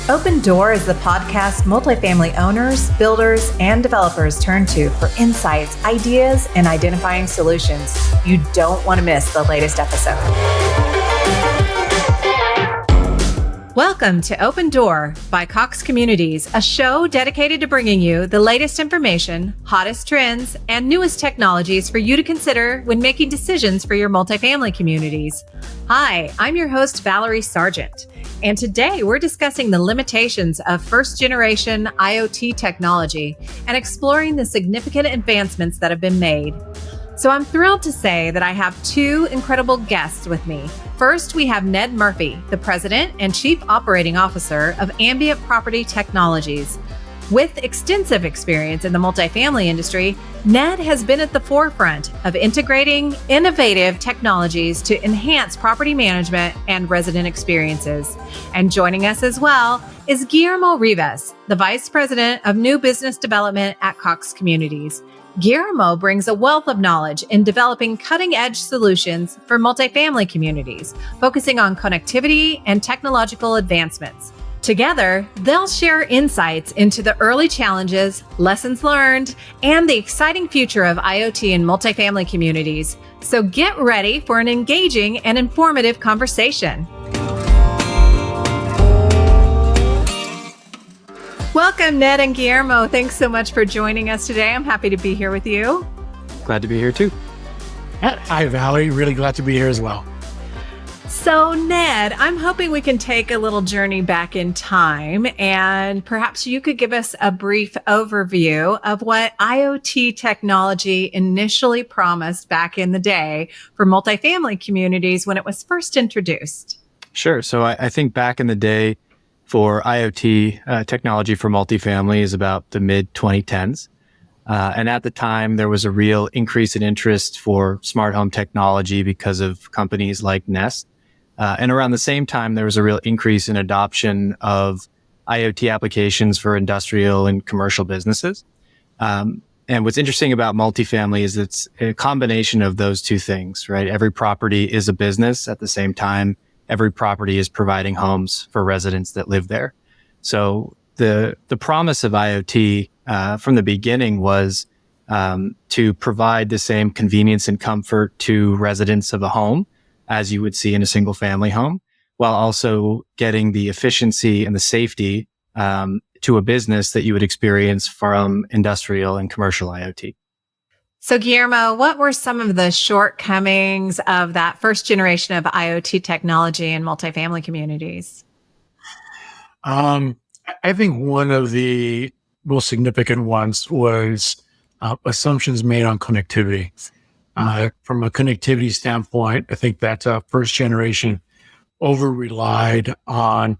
Open Door is the podcast multifamily owners, builders, and developers turn to for insights, ideas, and identifying solutions. You don't want to miss the latest episode. Welcome to Open Door by Cox Communities, a show dedicated to bringing you the latest information, hottest trends, and newest technologies for you to consider when making decisions for your multifamily communities. Hi, I'm your host, Valerie Sargent, and today we're discussing the limitations of first-generation IoT technology and exploring the significant advancements that have been made. So I'm thrilled to say that I have two incredible guests with me. First, we have Ned Murphy, the President and Chief Operating Officer of Ambient Property Technologies. With extensive experience in the multifamily industry, Ned has been at the forefront of integrating innovative technologies to enhance property management and resident experiences. And joining us as well is Guillermo Rivas, the Vice President of New Business Development at Cox Communities. Guillermo brings a wealth of knowledge in developing cutting-edge solutions for multifamily communities, focusing on connectivity and technological advancements. Together, they'll share insights into the early challenges, lessons learned, and the exciting future of IoT in multifamily communities. So get ready for an engaging and informative conversation. Welcome, Ned and Guillermo. Thanks so much for joining us today. I'm happy to be here with you. Glad to be here too. Hi, Valerie. Really glad to be here as well. So, Ned, I'm hoping we can take a little journey back in time, and perhaps you could give us a brief overview of what IoT technology initially promised back in the day for multifamily communities when it was first introduced. Sure. So I think back in the day for IoT technology for multifamily is about the mid-2010s. And at the time, there was a real increase in interest for smart home technology because of companies like Nest. And around the same time, there was a real increase in adoption of IoT applications for industrial and commercial businesses. And what's interesting about multifamily is it's a combination of those two things, right? Every property is a business. At the same time, every property is providing homes for residents that live there. So the promise of IoT from the beginning was to provide the same convenience and comfort to residents of a home as you would see in a single family home, while also getting the efficiency and the safety to a business that you would experience from industrial and commercial IoT. So, Guillermo, what were some of the shortcomings of that first generation of IoT technology in multifamily communities? I think one of the most significant ones was assumptions made on connectivity. From a connectivity standpoint, I think that first generation over-relied on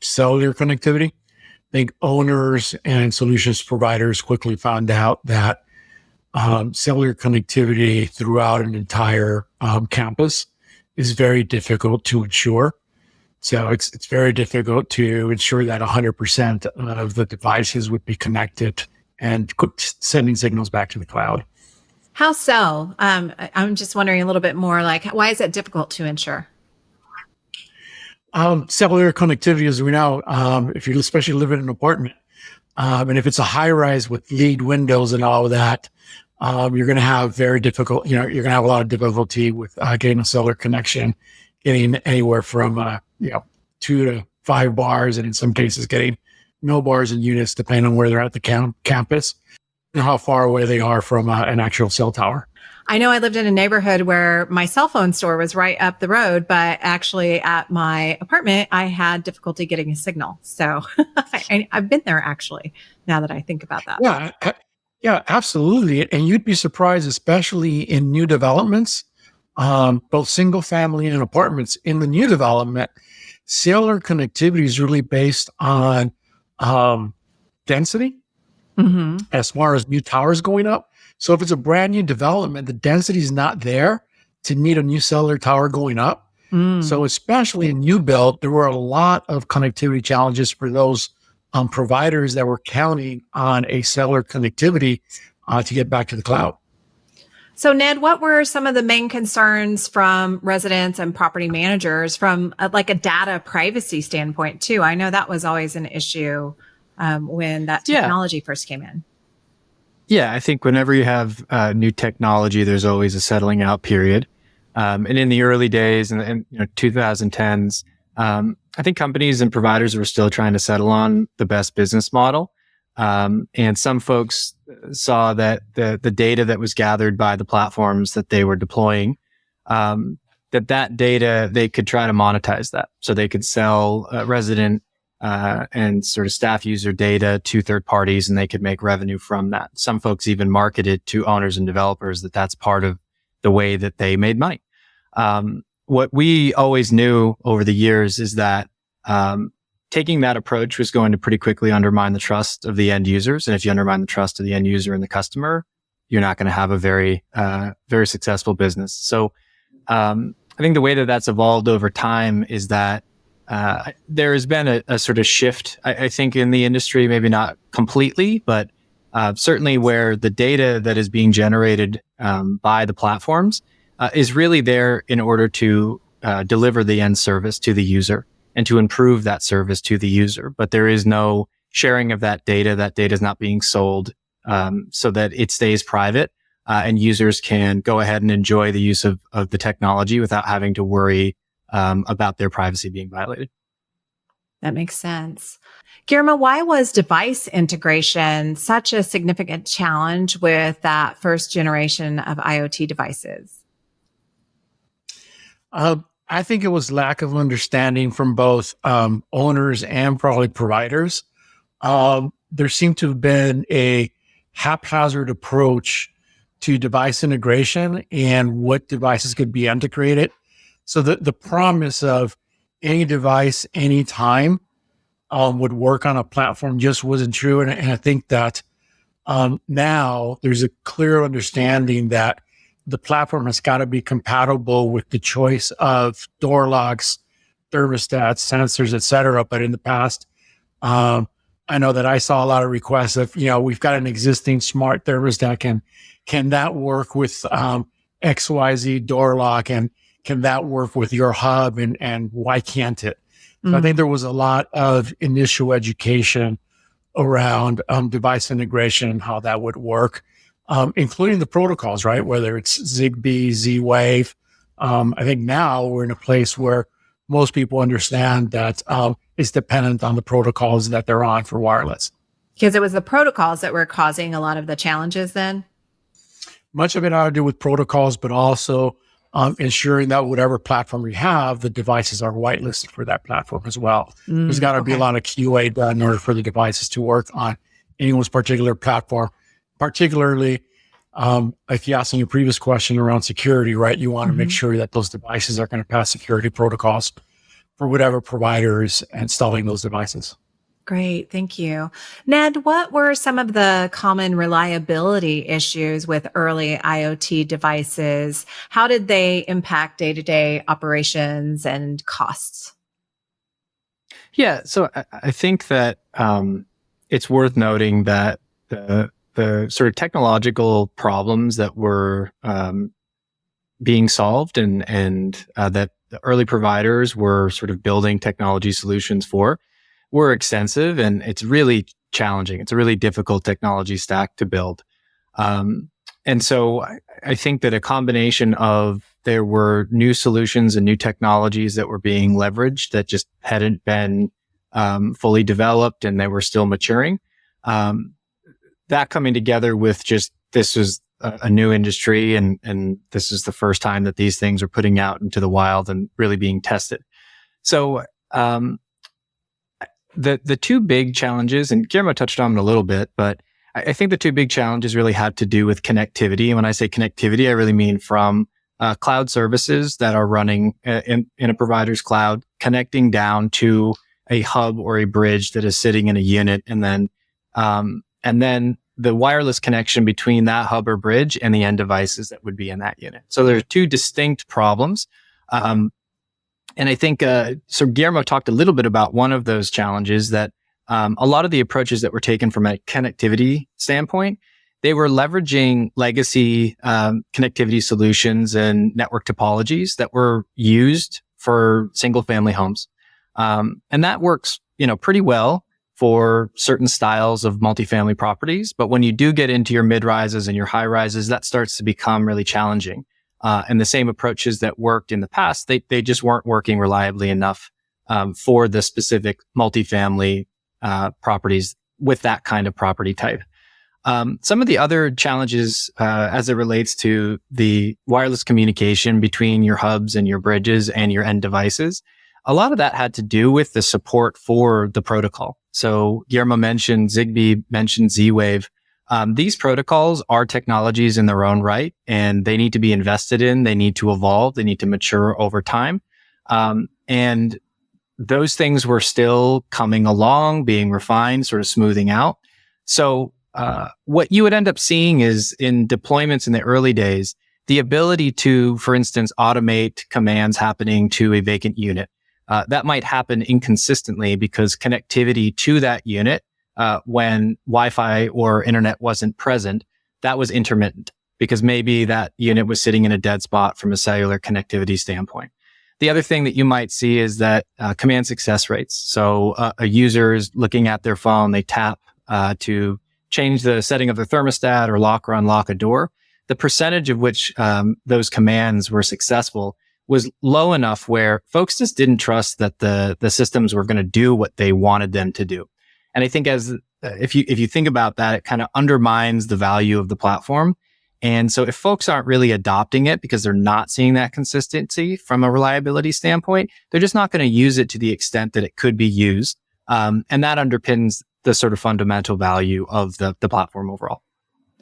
cellular connectivity. I think owners and solutions providers quickly found out that cellular connectivity throughout an entire campus is very difficult to ensure. So it's very difficult to ensure that 100% of the devices would be connected and sending signals back to the cloud. How so? I'm just wondering a little bit more, like, why is it difficult to ensure? Cellular connectivity, as we know, if you especially live in an apartment, and if it's a high rise with lead windows and all of that, you're going to have very difficult, you're going to have a lot of difficulty with getting a cellular connection, getting anywhere from, 2 to 5 bars, and in some cases getting no bars in units, depending on where they're at the campus and how far away they are from an actual cell tower. I know I lived in a neighborhood where my cell phone store was right up the road, but actually at my apartment, I had difficulty getting a signal. So I've been there actually, now that I think about that. Yeah, absolutely. And you'd be surprised, especially in new developments, both single family and apartments. In the new development, cellular connectivity is really based on density as far as new towers going up. So if it's a brand new development, the density is not there to need a new cellular tower going up. So especially in new build, there were a lot of connectivity challenges for those providers that were counting on a cellular connectivity to get back to the cloud. So, Ned, what were some of the main concerns from residents and property managers from like a data privacy standpoint, too? I know that was always an issue when that Yeah. technology first came in. Yeah, I think whenever you have new technology, there's always a settling out period. And in the early days, in 2010s, I think companies and providers were still trying to settle on the best business model. And some folks saw that the data that was gathered by the platforms that they were deploying, that data, they could try to monetize that. So they could sell resident and sort of staff user data to third parties, and they could make revenue from that. Some folks even marketed to owners and developers that that's part of the way that they made money. What we always knew over the years is that taking that approach was going to pretty quickly undermine the trust of the end users. And if you undermine the trust of the end user and the customer, you're not going to have a very successful business. So I think the way that that's evolved over time is that there has been a sort of shift, I think, in the industry, maybe not completely, but certainly where the data that is being generated by the platforms is really there in order to deliver the end service to the user and to improve that service to the user. But there is no sharing of that data. That data is not being sold so that it stays private and users can go ahead and enjoy the use of the technology without having to worry about their privacy being violated. That makes sense. Guillermo, why was device integration such a significant challenge with that first generation of IoT devices? I think it was lack of understanding from both owners and probably providers. There seemed to have been a haphazard approach to device integration and what devices could be integrated. So the promise of any device, anytime, would work on a platform just wasn't true. And I think that now there's a clear understanding that the platform has got to be compatible with the choice of door locks, thermostats, sensors, et cetera. But in the past, I know that I saw a lot of requests of, we've got an existing smart thermostat. Can that work with XYZ door lock? And can that work with your hub? And why can't it? So I think there was a lot of initial education around device integration and how that would work, including the protocols, right? Whether it's Zigbee, Z-Wave. I think now we're in a place where most people understand that it's dependent on the protocols that they're on for wireless. Because it was the protocols that were causing a lot of the challenges then? Much of it had to do with protocols, but also ensuring that whatever platform we have, the devices are whitelisted for that platform as well. There's got to be a lot of QA done in order for the devices to work on anyone's particular platform. Particularly, if you asked in your previous question around security, right? You want to make sure that those devices are going to pass security protocols for whatever provider is installing those devices. Great. Thank you. Ned, what were some of the common reliability issues with early IoT devices? How did they impact day-to-day operations and costs? Yeah. So I think that it's worth noting that the sort of technological problems that were being solved and that the early providers were sort of building technology solutions for were extensive, and it's really challenging. It's a really difficult technology stack to build. And so I think that a combination of there were new solutions and new technologies that were being leveraged that just hadn't been fully developed and they were still maturing. That coming together with just this was a new industry and this is the first time that these things are putting out into the wild and really being tested. So the two big challenges, and Guillermo touched on them a little bit, but I think the two big challenges really had to do with connectivity. And when I say connectivity, I really mean from cloud services that are running in a provider's cloud, connecting down to a hub or a bridge that is sitting in a unit, and then the wireless connection between that hub or bridge and the end devices that would be in that unit. So there are two distinct problems. And I think, so Guillermo talked a little bit about one of those challenges that a lot of the approaches that were taken from a connectivity standpoint, they were leveraging legacy connectivity solutions and network topologies that were used for single family homes. And that works, pretty well for certain styles of multifamily properties. But when you do get into your mid rises and your high rises, that starts to become really challenging. And the same approaches that worked in the past, they just weren't working reliably enough for the specific multifamily properties with that kind of property type. Some of the other challenges as it relates to the wireless communication between your hubs and your bridges and your end devices, a lot of that had to do with the support for the protocol. So Guillermo mentioned Zigbee, mentioned Z-Wave. These protocols are technologies in their own right, and they need to be invested in. They need to evolve. They need to mature over time. And those things were still coming along, being refined, sort of smoothing out. So what you would end up seeing is in deployments in the early days, the ability to, for instance, automate commands happening to a vacant unit. That might happen inconsistently because connectivity to that unit, when Wi-Fi or internet wasn't present, that was intermittent because maybe that unit was sitting in a dead spot from a cellular connectivity standpoint. The other thing that you might see is that command success rates. So a user is looking at their phone, they tap to change the setting of their thermostat or lock or unlock a door. The percentage of which those commands were successful was low enough where folks just didn't trust that the systems were going to do what they wanted them to do. And I think if you think about that, it kind of undermines the value of the platform. And so if folks aren't really adopting it because they're not seeing that consistency from a reliability standpoint, they're just not going to use it to the extent that it could be used. And that underpins the sort of fundamental value of the platform overall.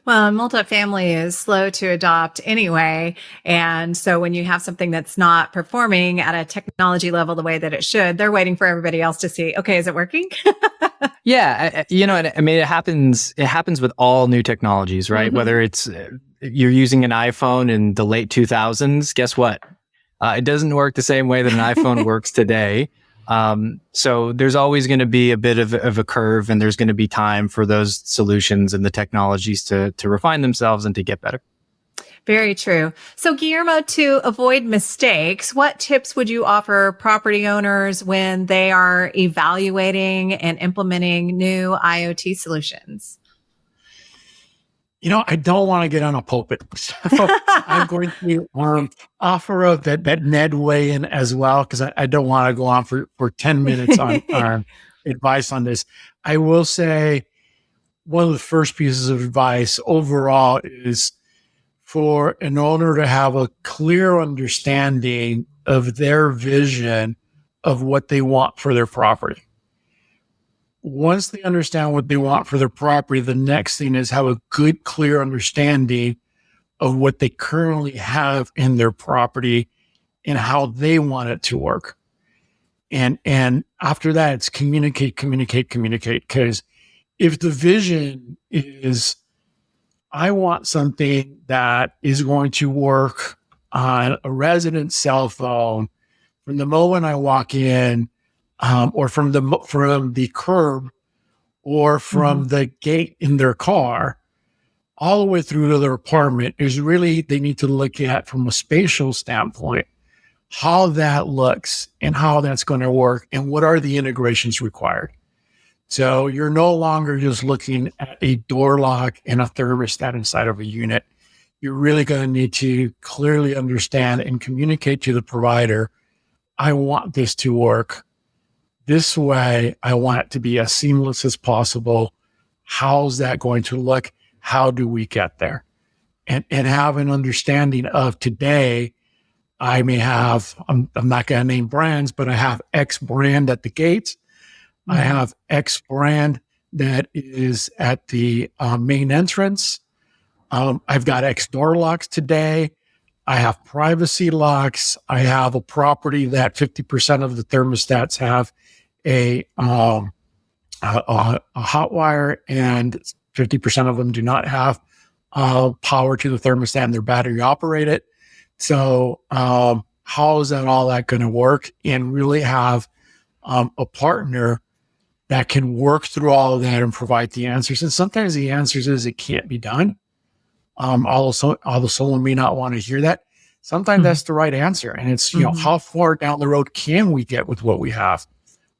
Well, multifamily is slow to adopt anyway. And so when you have something that's not performing at a technology level the way that it should, they're waiting for everybody else to see, okay, is it working? Yeah. I mean, it happens with all new technologies, right? Mm-hmm. Whether it's you're using an iPhone in the late 2000s, guess what? It doesn't work the same way that an iPhone works today. So there's always going to be a bit of a curve, and there's going to be time for those solutions and the technologies to refine themselves and to get better. Very true. So Guillermo, to avoid mistakes, what tips would you offer property owners when they are evaluating and implementing new IoT solutions? I don't want to get on a pulpit. So I'm going to offer that Ned weigh in as well, because I don't want to go on for 10 minutes on advice on this. I will say one of the first pieces of advice overall is for an owner to have a clear understanding of their vision of what they want for their property. Once they understand what they want for their property, the next thing is have a good, clear understanding of what they currently have in their property and how they want it to work. And after that, it's communicate. Because if the vision is, I want something that is going to work on a resident's cell phone from the moment I walk in, or from the curb, or from the gate in their car, all the way through to their apartment, is really, they need to look at from a spatial standpoint, how that looks and how that's going to work and what are the integrations required. So you're no longer just looking at a door lock and a thermostat inside of a unit. You're really going to need to clearly understand and communicate to the provider, I want this to work this way. I want it to be as seamless as possible. How's that going to look? How do we get there? And have an understanding of today, I may have, I'm not going to name brands, but I have X brand at the gate. I have X brand that is at the main entrance. I've got X door locks today. I have privacy locks. I have a property that 50% of the thermostats have a hot wire, and 50% of them do not have power to the thermostat, and they're battery operated. So how is that all that going to work? And really have a partner that can work through all of that and provide the answers. And sometimes the answers is it can't be done. Although someone may not want to hear that, sometimes that's the right answer. And it's, how far down the road can we get with what we have?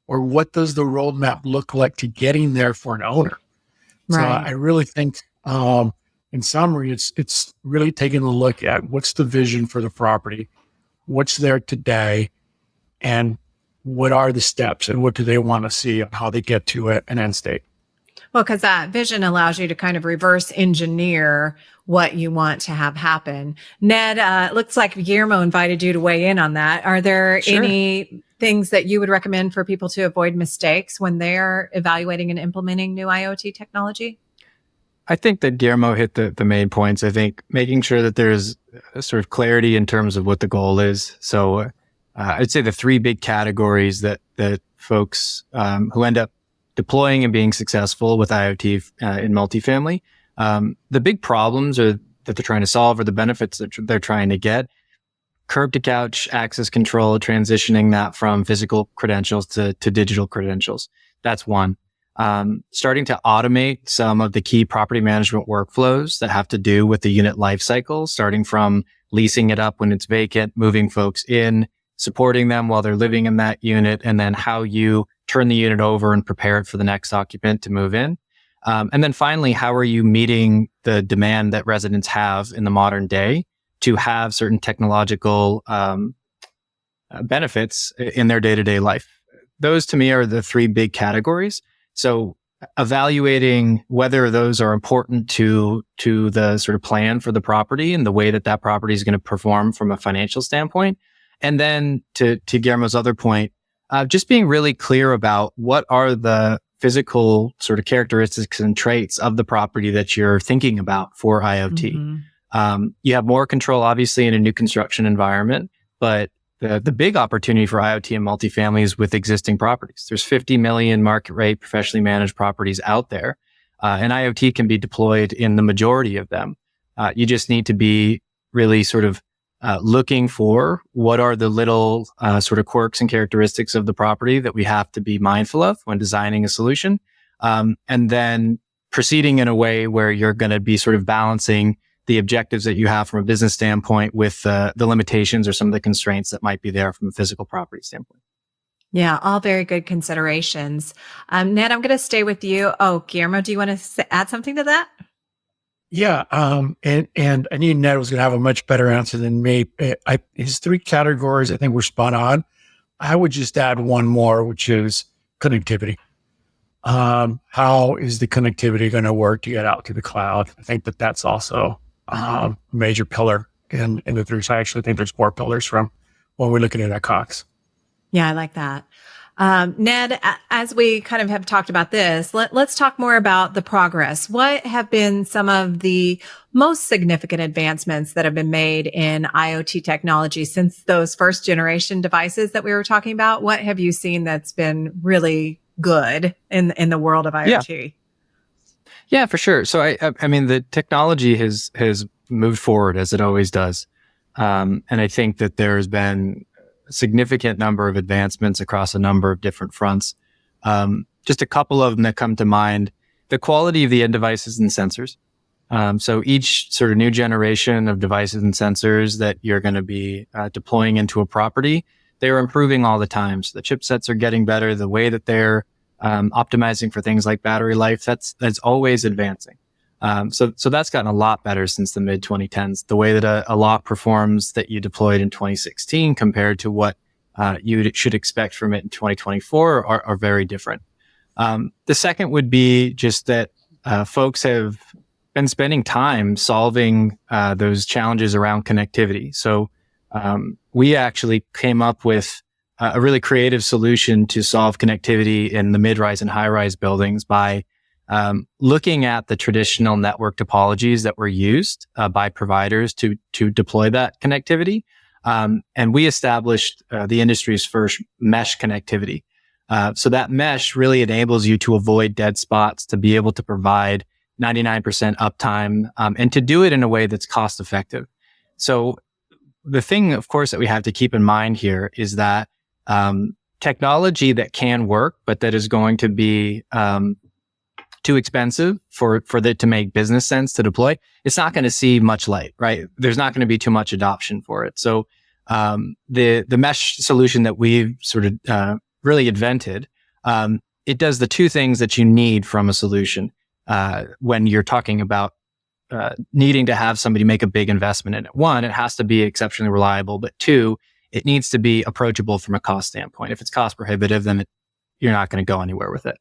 Or what does the roadmap look like to getting there for an owner? So I really think, in summary, it's really taking a look at what's the vision for the property, what's there today, and what are the steps and what do they want to see on how they get to an end state. Well, because that vision allows you to kind of reverse engineer what you want to have happen. Ned, it looks like Guillermo invited you to weigh in on that. Are there any things that you would recommend for people to avoid mistakes when they're evaluating and implementing new IoT technology? I think that Guillermo hit the main points. I think making sure that there's a sort of clarity in terms of what the goal is. So I'd say the three big categories that folks who end up deploying and being successful with IoT in multifamily, the big problems that they're trying to solve or the benefits that they're trying to get: curb to couch access control, transitioning that from physical credentials to digital credentials. That's one. Starting to automate some of the key property management workflows that have to do with the unit life cycle, starting from leasing it up when it's vacant, moving folks in, supporting them while they're living in that unit, and then how you turn the unit over and prepare it for the next occupant to move in. And then finally, how are you meeting the demand that residents have in the modern day to have certain technological benefits in their day-to-day life? Those to me are the three big categories. So evaluating whether those are important to the sort of plan for the property and the way that property is going to perform from a financial standpoint. And then to Guillermo's other point, just being really clear about what are the physical sort of characteristics and traits of the property that you're thinking about for IoT. You have more control, obviously, in a new construction environment, but the big opportunity for IoT and multifamily is with existing properties. There's 50 million market rate professionally managed properties out there, and IoT can be deployed in the majority of them. You just need to be really sort of looking for what are the little sort of quirks and characteristics of the property that we have to be mindful of when designing a solution, and then proceeding in a way where you're going to be sort of balancing the objectives that you have from a business standpoint with the limitations or some of the constraints that might be there from a physical property standpoint. Yeah, all very good considerations. Ned, I'm going to stay with you. Oh, Guillermo, do you want to add something to that? Yeah, and I knew Ned was going to have a much better answer than me. His three categories, I think, were spot on. I would just add one more, which is connectivity. How is the connectivity going to work to get out to the cloud? I think that's also a major pillar in the three. So I actually think there's 4 pillars from when we're looking at Cox. Yeah, I like that. Ned, as we kind of have talked about this, let's talk more about the progress. What have been some of the most significant advancements that have been made in IoT technology since those first generation devices that we were talking about? What have you seen that's been really good in the world of IoT? Yeah, for sure. So I mean, the technology has moved forward as it always does. And I think that there's been a significant number of advancements across a number of different fronts. Just a couple of them that come to mind: the quality of the end devices and sensors. So each sort of new generation of devices and sensors that you're going to be deploying into a property, they're improving all the time. So the chipsets are getting better. The way that they're optimizing for things like battery life, that's always advancing. So that's gotten a lot better since the mid 2010s. The way that a lock performs that you deployed in 2016 compared to what you should expect from it in 2024 are very different. The second would be just that folks have been spending time solving those challenges around connectivity. So we actually came up with a really creative solution to solve connectivity in the mid-rise and high-rise buildings by looking at the traditional network topologies that were used by providers to deploy that connectivity. And we established the industry's first mesh connectivity. So that mesh really enables you to avoid dead spots, to be able to provide 99% uptime, and to do it in a way that's cost effective. So the thing, of course, that we have to keep in mind here is that technology that can work, but that is going to be too expensive for it to make business sense to deploy, it's not going to see much light, right? There's not going to be too much adoption for it. So the mesh solution that we've sort of really invented, it does the two things that you need from a solution when you're talking about needing to have somebody make a big investment in it. One, it has to be exceptionally reliable, but two, it needs to be approachable from a cost standpoint. If it's cost prohibitive, then you're not going to go anywhere with it.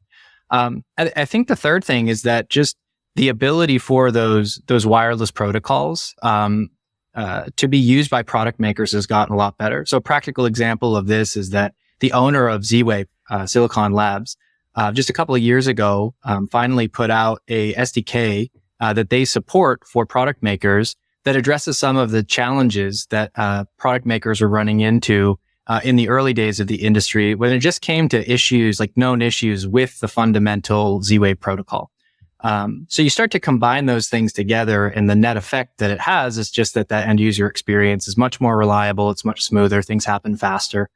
I think the third thing is that just the ability for those wireless protocols to be used by product makers has gotten a lot better. So a practical example of this is that the owner of Z-Wave, Silicon Labs, just a couple of years ago, finally put out a SDK that they support for product makers that addresses some of the challenges that product makers are running into in the early days of the industry when it just came to issues like known issues with the fundamental Z-Wave protocol. So you start to combine those things together, and the net effect that it has is just that end user experience is much more reliable. It's much smoother. Things happen faster.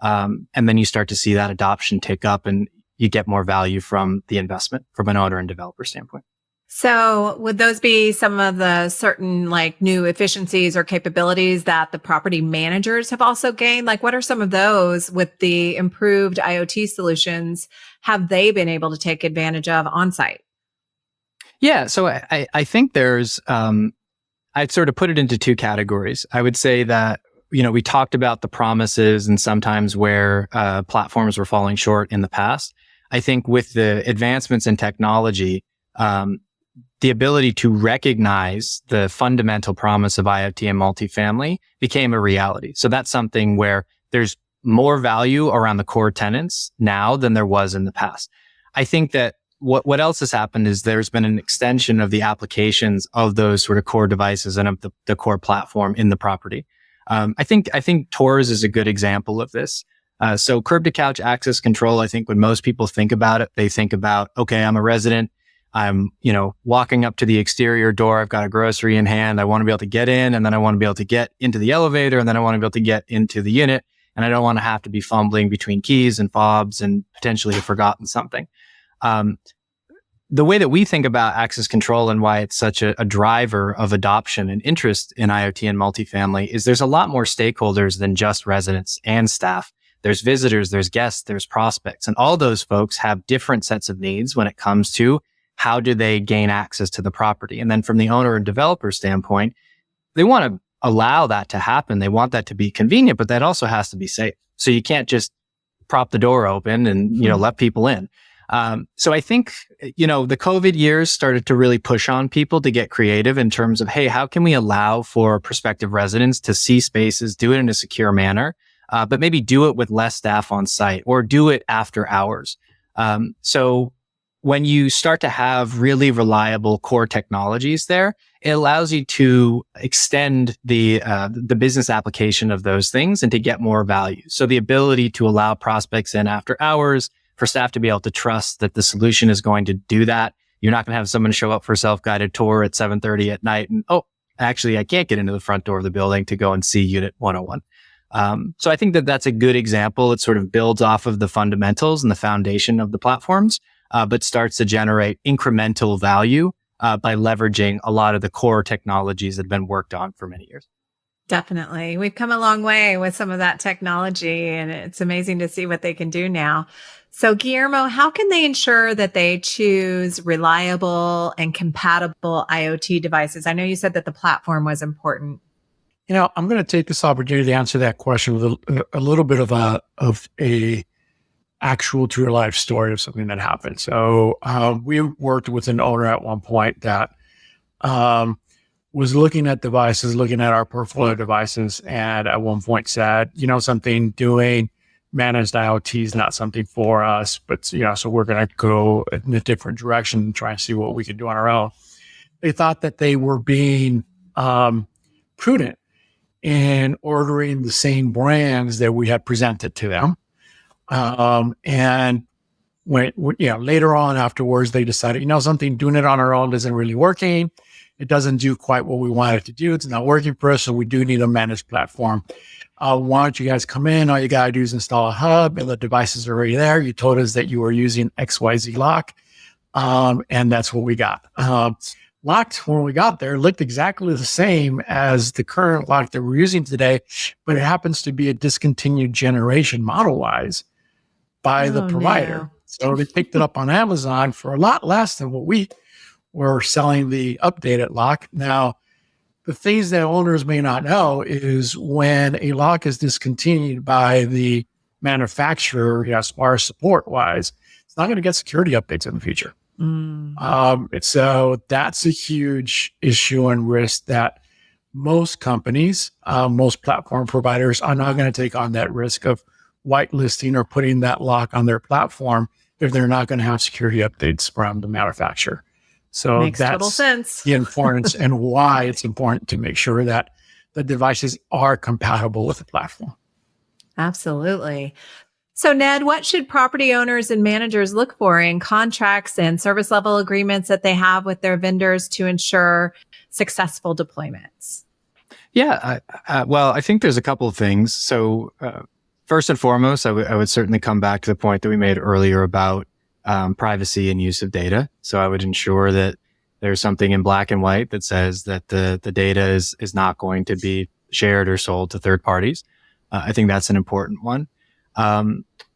And then you start to see that adoption tick up, and you get more value from the investment from an owner and developer standpoint. So would those be some of the certain like new efficiencies or capabilities that the property managers have also gained? Like what are some of those with the improved IoT solutions have they been able to take advantage of on site? Yeah. So I think there's, I'd sort of put it into two categories. I would say that, we talked about the promises and sometimes where platforms were falling short in the past. I think with the advancements in technology, the ability to recognize the fundamental promise of IoT and multifamily became a reality. So that's something where there's more value around the core tenants now than there was in the past. I think that what else has happened is there's been an extension of the applications of those sort of core devices and of the core platform in the property. I think Tours is a good example of this. So curb to couch access control, I think when most people think about it, they think about, okay, I'm a resident. I'm, walking up to the exterior door. I've got a grocery in hand. I want to be able to get in, and then I want to be able to get into the elevator, and then I want to be able to get into the unit. And I don't want to have to be fumbling between keys and fobs and potentially have forgotten something. The way that we think about access control and why it's such a driver of adoption and interest in IoT and multifamily is there's a lot more stakeholders than just residents and staff. There's visitors, there's guests, there's prospects, and all those folks have different sets of needs when it comes to how do they gain access to the property. And then from the owner and developer standpoint, they want to allow that to happen. They want that to be convenient, but that also has to be safe. So you can't just prop the door open and, let people in. So I think, the COVID years started to really push on people to get creative in terms of, hey, how can we allow for prospective residents to see spaces, do it in a secure manner, but maybe do it with less staff on site or do it after hours. So when you start to have really reliable core technologies there, it allows you to extend the business application of those things and to get more value. So the ability to allow prospects in after hours, for staff to be able to trust that the solution is going to do that. You're not going to have someone show up for a self-guided tour at 7:30 at night and, actually, I can't get into the front door of the building to go and see Unit 101. So I think that that's a good example. It sort of builds off of the fundamentals and the foundation of the platforms, but starts to generate incremental value by leveraging a lot of the core technologies that have been worked on for many years. Definitely. We've come a long way with some of that technology, and it's amazing to see what they can do now. So Guillermo, how can they ensure that they choose reliable and compatible IoT devices? I know you said that the platform was important. I'm going to take this opportunity to answer that question with a little bit of a actual true life story of something that happened. So we worked with an owner at one point that was looking at devices, looking at our portfolio of devices, and at one point said, something, doing managed IoT is not something for us, but so we're going to go in a different direction and try and see what we could do on our own. They thought that they were being prudent in ordering the same brands that we had presented to them. And later on afterwards, they decided, something, doing it on our own isn't really working. It doesn't do quite what we want it to do. It's not working for us. So we do need a managed platform. Why don't you guys come in? All you got to do is install a hub and the devices are already there. You told us that you were using XYZ lock. And that's what we got. Locked, when we got there, looked exactly the same as the current lock that we're using today, but it happens to be a discontinued generation model-wise by the provider. No. So they picked it up on Amazon for a lot less than what we were selling the updated lock. Now, the things that owners may not know is when a lock is discontinued by the manufacturer, as far as support-wise, it's not going to get security updates in the future. So that's a huge issue and risk that most companies, most platform providers are not going to take on that risk of whitelisting or putting that lock on their platform if they're not going to have security updates from the manufacturer. So Makes that's total sense. the importance and why it's important to make sure that the devices are compatible with the platform. Absolutely. So, Ned, what should property owners and managers look for in contracts and service level agreements that they have with their vendors to ensure successful deployments? Yeah, well, I think there's a couple of things. So, first and foremost, I would certainly come back to the point that we made earlier about privacy and use of data. So I would ensure that there's something in black and white that says that the data is not going to be shared or sold to third parties. I think that's an important one.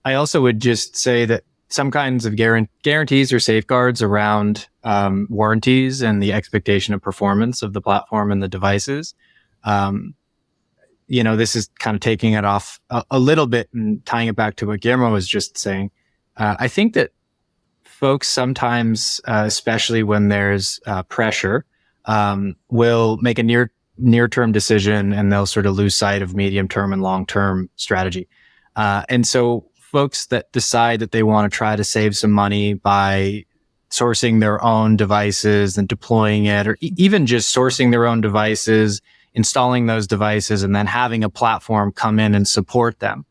I also would just say that some kinds of guarantees or safeguards around warranties and the expectation of performance of the platform and the devices. This is kind of taking it off a little bit and tying it back to what Guillermo was just saying. I think that folks sometimes, especially when there's pressure, will make a near-term decision and they'll sort of lose sight of medium-term and long-term strategy. And so folks that decide that they want to try to save some money by sourcing their own devices and deploying it, or even just sourcing their own devices, installing those devices, and then having a platform come in and support them.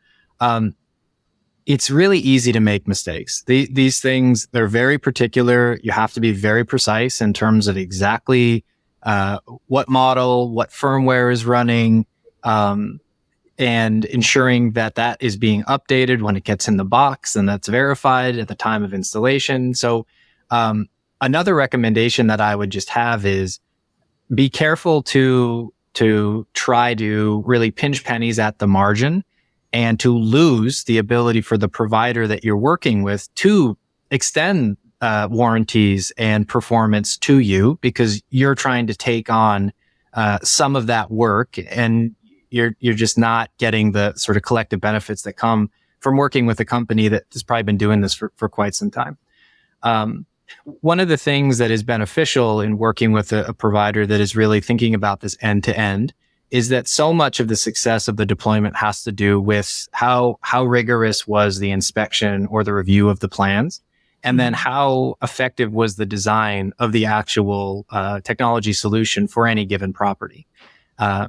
It's really easy to make mistakes. These things, they're very particular. You have to be very precise in terms of exactly what model, what firmware is running, and ensuring that that is being updated when it gets in the box and that's verified at the time of installation. So another recommendation that I would just have is be careful to try to really pinch pennies at the margin and to lose the ability for the provider that you're working with to extend warranties and performance to you, because you're trying to take on some of that work and you're just not getting the sort of collective benefits that come from working with a company that has probably been doing this for quite some time. One of the things that is beneficial in working with a provider that is really thinking about this end to end is that so much of the success of the deployment has to do with how rigorous was the inspection or the review of the plans, and then how effective was the design of the actual technology solution for any given property.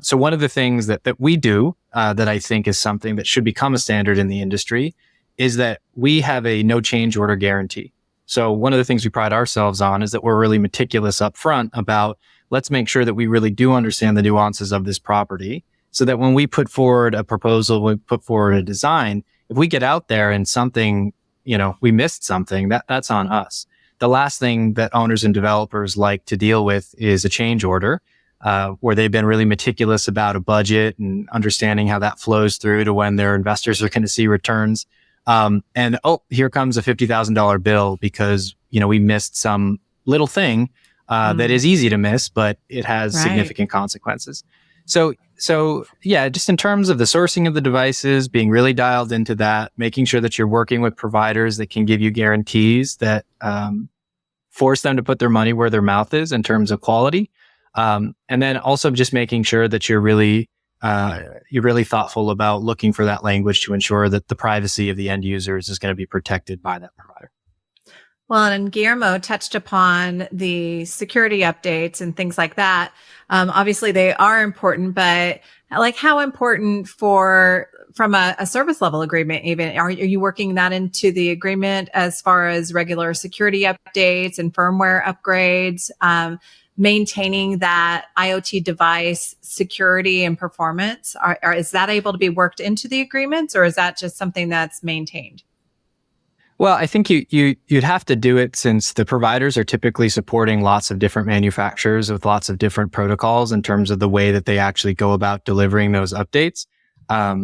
So one of the things that we do that I think is something that should become a standard in the industry is that we have a no change order guarantee. So one of the things we pride ourselves on is that we're really meticulous up front about, let's make sure that we really do understand the nuances of this property, so that when we put forward a proposal, we put forward a design, if we get out there and something, we missed something, that's on us. The last thing that owners and developers like to deal with is a change order, where they've been really meticulous about a budget and understanding how that flows through to when their investors are going to see returns. And here comes a $50,000 bill because, we missed some little thing that is easy to miss, but it has significant consequences. So yeah, just in terms of the sourcing of the devices, being really dialed into that, making sure that you're working with providers that can give you guarantees that force them to put their money where their mouth is in terms of quality. And then also just making sure that you're really thoughtful about looking for that language to ensure that the privacy of the end users is going to be protected by that provider. Well, and Guillermo touched upon the security updates and things like that. Obviously they are important, but like how important for from a service level agreement, even are you working that into the agreement as far as regular security updates and firmware upgrades, maintaining that IoT device security and performance? Is that able to be worked into the agreements, or is that just something that's maintained? Well, I think you'd have to do it, since the providers are typically supporting lots of different manufacturers with lots of different protocols in terms of the way that they actually go about delivering those updates. How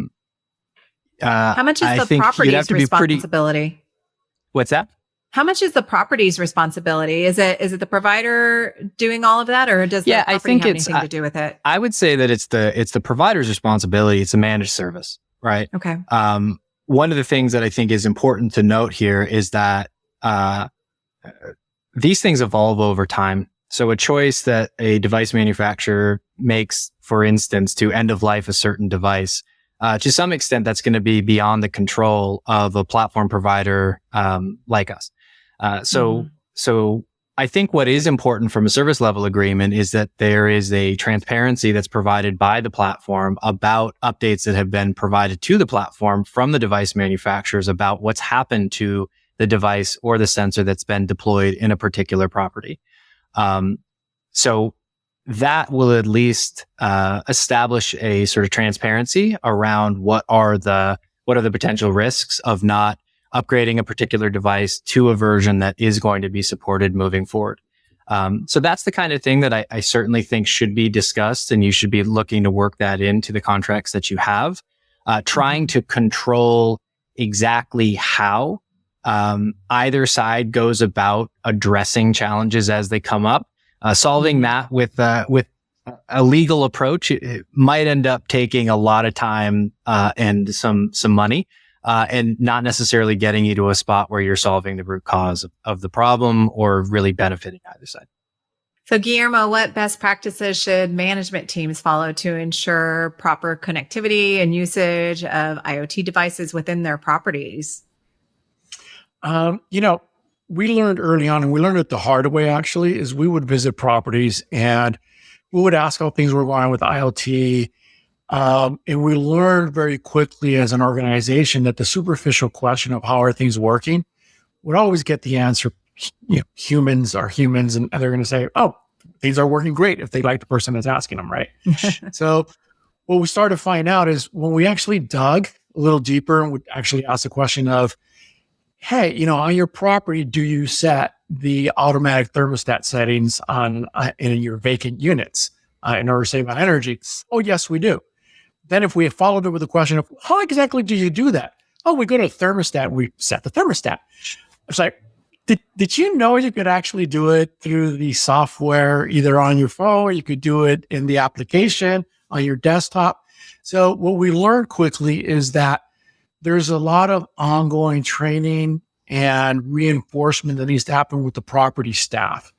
much is the property's responsibility? What's that? How much is the property's responsibility? Is it the provider doing all of that, or does the property have anything to do with it? I would say that it's the provider's responsibility. It's a managed service, right? Okay. One of the things that I think is important to note here is that these things evolve over time. So a choice that a device manufacturer makes, for instance, to end of life a certain device, to some extent, that's going to be beyond the control of a platform provider like us. So I think what is important from a service level agreement is that there is a transparency that's provided by the platform about updates that have been provided to the platform from the device manufacturers about what's happened to the device or the sensor that's been deployed in a particular property. So that will at least establish a sort of transparency around what are the potential risks of not upgrading a particular device to a version that is going to be supported moving forward. So that's the kind of thing that I certainly think should be discussed, and you should be looking to work that into the contracts that you have. Trying to control exactly how either side goes about addressing challenges as they come up. Solving that with a legal approach, it might end up taking a lot of time and some money. And not necessarily getting you to a spot where you're solving the root cause of the problem or really benefiting either side. So Guillermo, what best practices should management teams follow to ensure proper connectivity and usage of IoT devices within their properties? We learned early on, and we learned it the hard way actually, is we would visit properties and we would ask how things were going with IoT. And we learned very quickly as an organization that the superficial question of how are things working would always get the answer, humans are humans, and they're going to say, oh, things are working great if they like the person that's asking them, right? So what we started to find out is when we actually dug a little deeper and would actually ask the question of, hey, on your property, do you set the automatic thermostat settings in your vacant units in order to save on energy? Oh, yes, we do. Then if we followed it with the question of how exactly do you do that? Oh, we go to thermostat and we set the thermostat. It's like, did you know you could actually do it through the software, either on your phone, or you could do it in the application on your desktop? So what we learned quickly is that there's a lot of ongoing training and reinforcement that needs to happen with the property staff.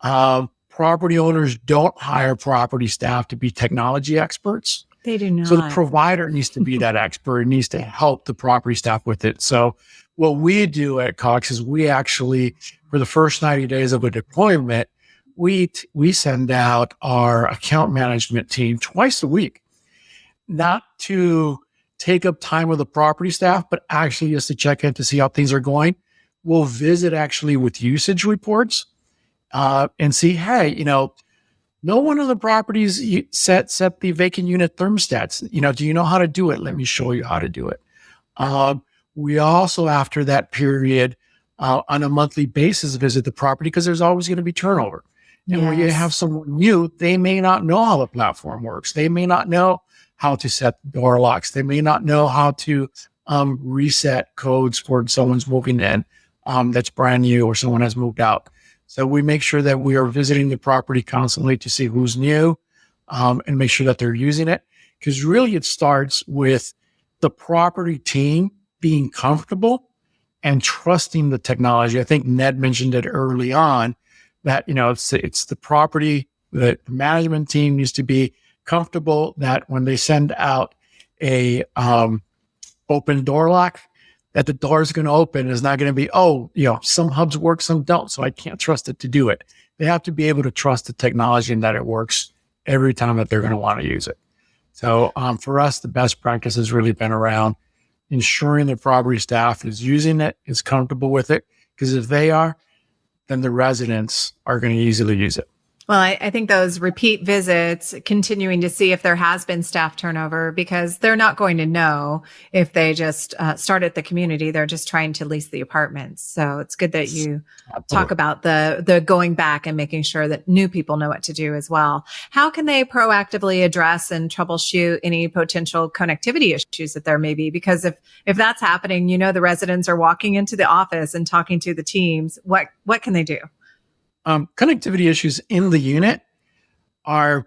Property owners don't hire property staff to be technology experts. They do not. So the provider needs to be that expert and needs to help the property staff with it. So what we do at Cox is we actually, for the first 90 days of a deployment, we send out our account management team twice a week, not to take up time with the property staff, but actually just to check in to see how things are going. We'll visit actually with usage reports and see, hey, no one of the properties set the vacant unit thermostats. Do you know how to do it? Let me show you how to do it. We also, after that period, on a monthly basis, visit the property because there's always going to be turnover. And when you have someone new, they may not know how the platform works. They may not know how to set door locks. They may not know how to reset codes for someone's moving in that's brand new or someone has moved out. So we make sure that we are visiting the property constantly to see who's new and make sure that they're using it. Because really it starts with the property team being comfortable and trusting the technology. I think Ned mentioned it early on that, it's the property, the management team needs to be comfortable that when they send out a open door lock, that the door is going to open. Is not going to be, some hubs work, some don't, so I can't trust it to do it. They have to be able to trust the technology and that it works every time that they're going to want to use it. So for us, the best practice has really been around ensuring the property staff is using it, is comfortable with it, because if they are, then the residents are going to easily use it. Well, I think those repeat visits, continuing to see if there has been staff turnover, because they're not going to know if they just start at the community. They're just trying to lease the apartments. So it's good that you talk about the going back and making sure that new people know what to do as well. How can they proactively address and troubleshoot any potential connectivity issues that there may be? Because if that's happening, the residents are walking into the office and talking to the teams. What can they do? Connectivity issues in the unit are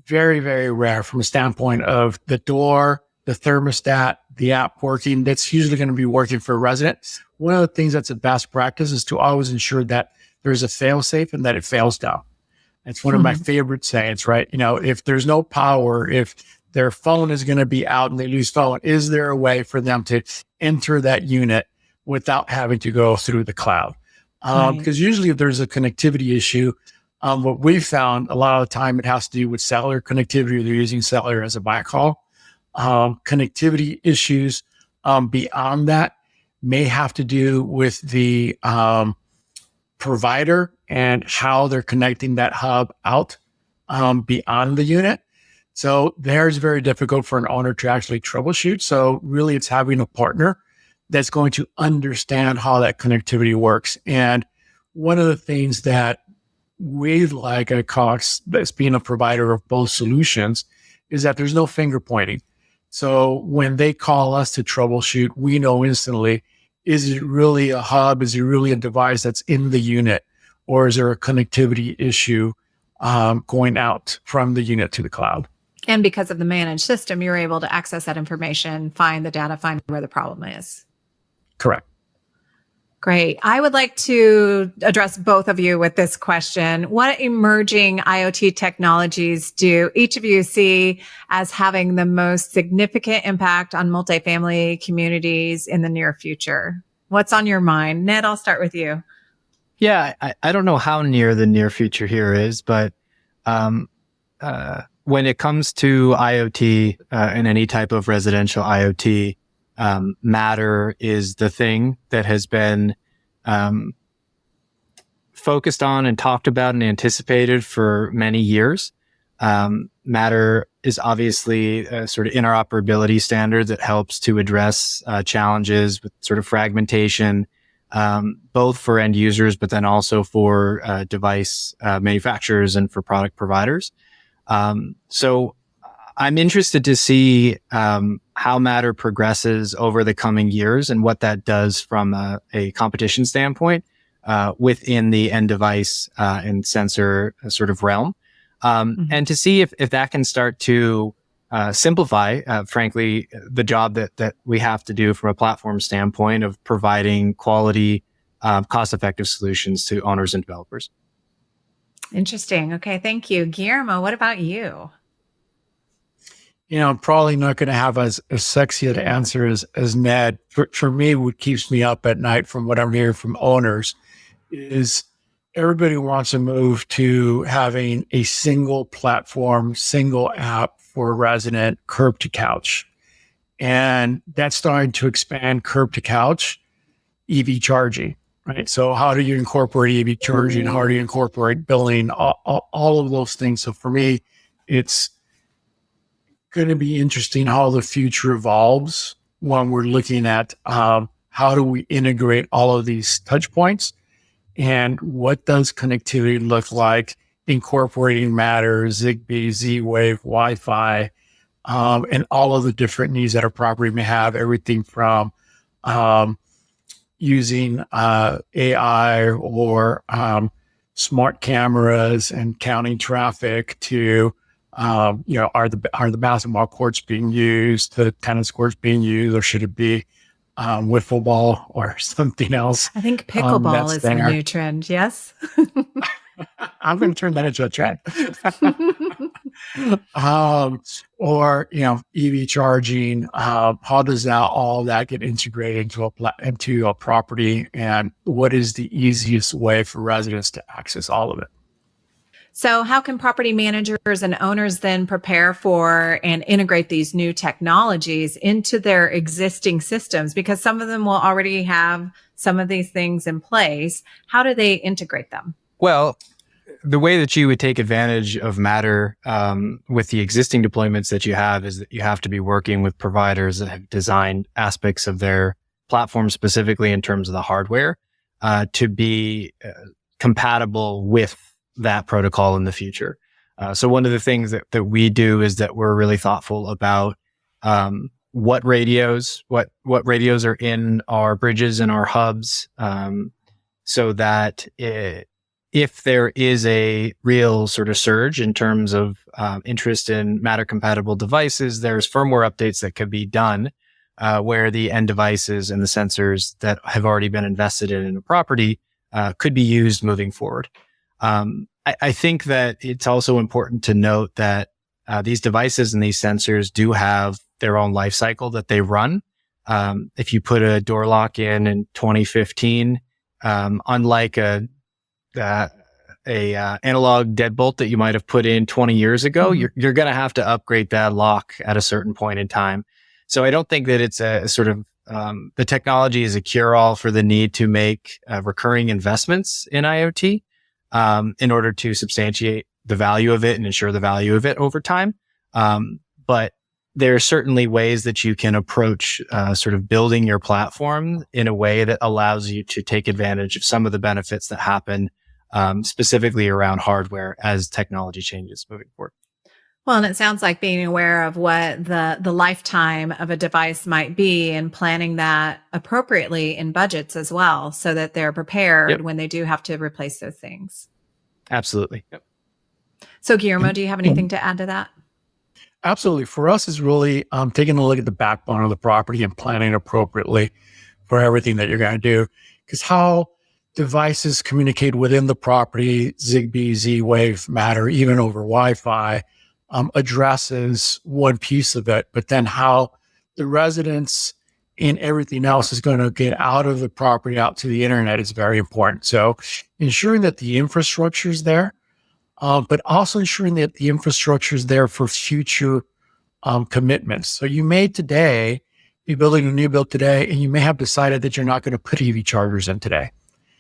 very, very rare from a standpoint of the door, the thermostat, the app working. That's usually going to be working for a resident. One of the things that's a best practice is to always ensure that there's a fail safe and that it fails down. It's one of my favorite sayings, right? If there's no power, if their phone is going to be out and they lose phone, is there a way for them to enter that unit without having to go through the cloud? Because usually if there's a connectivity issue, what we've found a lot of the time, it has to do with cellular connectivity. They're using cellular as a backhaul. Connectivity issues beyond that may have to do with the provider and how they're connecting that hub out beyond the unit. So there's very difficult for an owner to actually troubleshoot. So really it's having a partner that's going to understand how that connectivity works. And one of the things that we like at Cox, as being a provider of both solutions, is that there's no finger pointing. So when they call us to troubleshoot, we know instantly, is it really a hub? Is it really a device that's in the unit? Or is there a connectivity issue going out from the unit to the cloud? And because of the managed system, you're able to access that information, find the data, find where the problem is. Correct. Great. I would like to address both of you with this question. What emerging IoT technologies do each of you see as having the most significant impact on multifamily communities in the near future? What's on your mind? Ned, I'll start with you. Yeah, I don't know how near the near future here is, but when it comes to IoT and any type of residential IoT, Matter is the thing that has been focused on and talked about and anticipated for many years. Matter is obviously a sort of interoperability standard that helps to address challenges with sort of fragmentation, both for end users, but then also for device manufacturers and for product providers. So I'm interested to see how Matter progresses over the coming years and what that does from a competition standpoint within the end device and sensor sort of realm. And to see if that can start to simplify, frankly, the job that we have to do from a platform standpoint of providing quality, cost-effective solutions to owners and developers. Interesting. Okay, thank you. Guillermo, what about you? I'm probably not going to have as sexy an answer as Ned. For me, what keeps me up at night from what I'm hearing from owners is everybody wants to move to having a single platform, single app for a resident, curb to couch. And that's starting to expand curb to couch, EV charging, right? So how do you incorporate EV charging? How do you incorporate billing? All of those things. So for me, it's going to be interesting how the future evolves when we're looking at how do we integrate all of these touch points and what does connectivity look like, incorporating Matter, Zigbee, Z-Wave, Wi-Fi, and all of the different needs that a property may have, everything from using AI or smart cameras and counting traffic to are the basketball courts being used, the tennis courts being used, or should it be wiffle ball or something else? I think pickleball is the new trend. Yes. I'm going to turn that into a trend. Or EV charging. How does all that get integrated into a property, and what is the easiest way for residents to access all of it? So how can property managers and owners then prepare for and integrate these new technologies into their existing systems? Because some of them will already have some of these things in place. How do they integrate them? Well, the way that you would take advantage of Matter with the existing deployments that you have is that you have to be working with providers that have designed aspects of their platform specifically in terms of the hardware to be compatible with that protocol in the future. So one of the things that we do is that we're really thoughtful about what radios are in our bridges and our hubs, so that if there is a real sort of surge in terms of interest in Matter compatible devices, there's firmware updates that could be done where the end devices and the sensors that have already been invested in a property could be used moving forward. I think that it's also important to note that these devices and these sensors do have their own life cycle that they run. If you put a door lock in 2015, unlike a analog deadbolt that you might have put in 20 years ago, you're going to have to upgrade that lock at a certain point in time. So I don't think that it's a sort of the technology is a cure-all for the need to make recurring investments in IoT in order to substantiate the value of it and ensure the value of it over time. But there are certainly ways that you can approach sort of building your platform in a way that allows you to take advantage of some of the benefits that happen specifically around hardware as technology changes moving forward. Well, and it sounds like being aware of what the lifetime of a device might be and planning that appropriately in budgets as well, so that they're prepared when they do have to replace those things. Absolutely. Yep. So Guillermo, do you have anything to add to that? Absolutely. For us, is really taking a look at the backbone of the property and planning appropriately for everything that you're going to do. Because how devices communicate within the property, Zigbee, Z-Wave, Matter, even over Wi-Fi, addresses one piece of it, but then how the residents and everything else is going to get out of the property out to the internet is very important. So ensuring that the infrastructure is there, but also ensuring that the infrastructure is there for future commitments. So you may today be building a new build today, and you may have decided that you're not going to put EV chargers in today.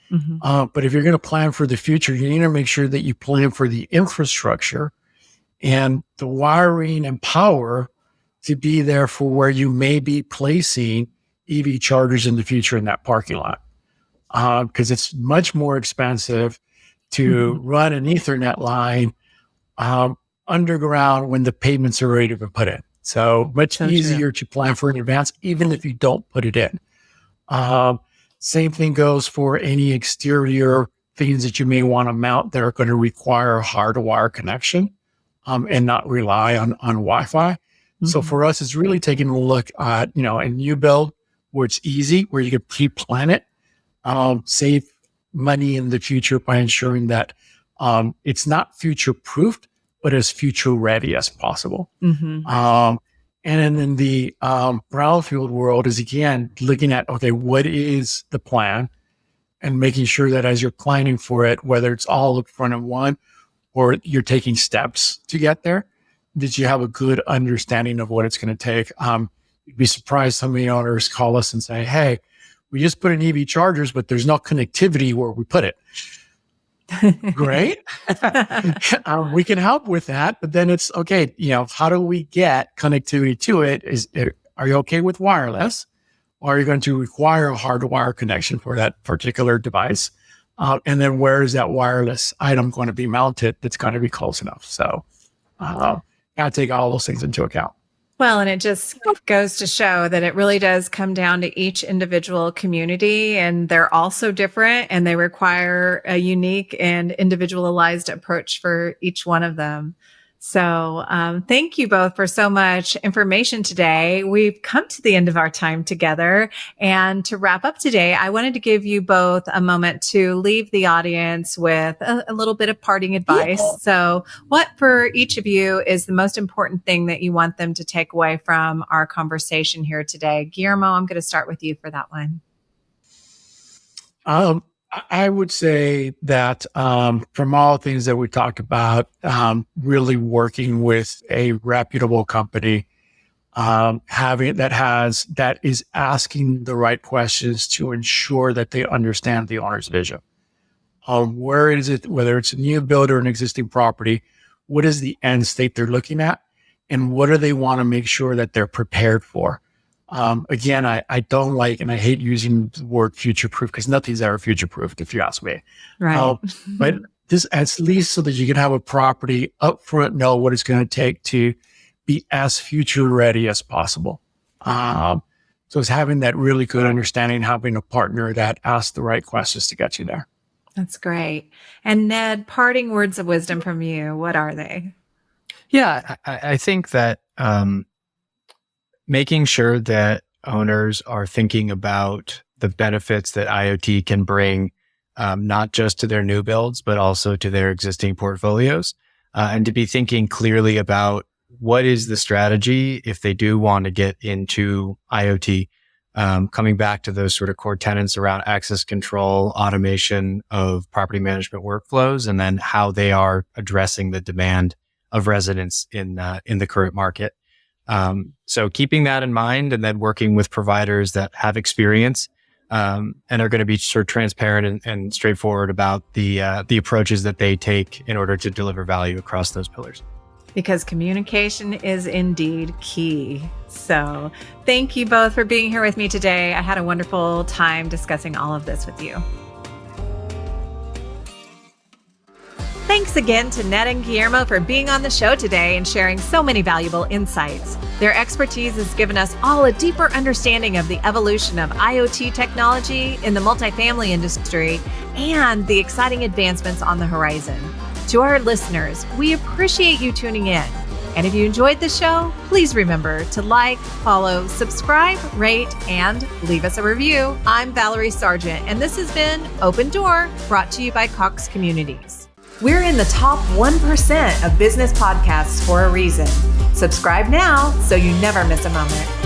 But if you're going to plan for the future, you need to make sure that you plan for the infrastructure and the wiring and power to be there for where you may be placing EV chargers in the future in that parking lot. Because it's much more expensive to run an Ethernet line underground when the pavements are ready to be put in. So much easier to plan for in advance, even if you don't put it in. Same thing goes for any exterior things that you may want to mount that are going to require a hardwire connection. And not rely on Wi-Fi. So for us, it's really taking a look at, a new build where it's easy, where you can pre-plan it, save money in the future by ensuring that it's not future-proofed, but as future-ready as possible. And then in the brownfield world is, again, looking at, okay, what is the plan? And making sure that as you're planning for it, whether it's all up front of one, or you're taking steps to get there, that you have a good understanding of what it's going to take. You'd be surprised how many owners call us and say, hey, we just put in EV chargers, but there's no connectivity where we put it. Great. We can help with that, but then it's okay. How do we get connectivity to it? Are you okay with wireless? Or are you going to require a hardwire connection for that particular device? And then where is that wireless item going to be mounted that's going to be close enough? So got to take all those things into account. Well, and it just goes to show that it really does come down to each individual community, and they're all so different, and they require a unique and individualized approach for each one of them. So thank you both for so much information today. We've come to the end of our time together. And to wrap up today, I wanted to give you both a moment to leave the audience with a little bit of parting advice. Yeah. So what for each of you is the most important thing that you want them to take away from our conversation here today? Guillermo, I'm going to start with you for that one. I would say that from all things that we talked about, really working with a reputable company, that is asking the right questions to ensure that they understand the owner's vision. Where is it, whether it's a new build or an existing property, what is the end state they're looking at? And what do they want to make sure that they're prepared for? Again, I don't like, and I hate using the word future-proof because nothing's ever future-proofed, if you ask me. Right. But this, at least so that you can have a property upfront, know what it's going to take to be as future-ready as possible. So it's having that really good understanding, having a partner that asks the right questions to get you there. That's great. And Ned, parting words of wisdom from you, what are they? Yeah, I think that making sure that owners are thinking about the benefits that IoT can bring, not just to their new builds, but also to their existing portfolios, and to be thinking clearly about what is the strategy if they do want to get into IoT, coming back to those sort of core tenets around access control, automation of property management workflows, and then how they are addressing the demand of residents in the current market. So keeping that in mind, and then working with providers that have experience and are going to be sort of transparent and straightforward about the approaches that they take in order to deliver value across those pillars. Because communication is indeed key. So thank you both for being here with me today. I had a wonderful time discussing all of this with you. Thanks again to Ned and Guillermo for being on the show today and sharing so many valuable insights. Their expertise has given us all a deeper understanding of the evolution of IoT technology in the multifamily industry and the exciting advancements on the horizon. To our listeners, we appreciate you tuning in. And if you enjoyed the show, please remember to like, follow, subscribe, rate, and leave us a review. I'm Valerie Sargent, and this has been Open Door, brought to you by Cox Communities. We're in the top 1% of business podcasts for a reason. Subscribe now so you never miss a moment.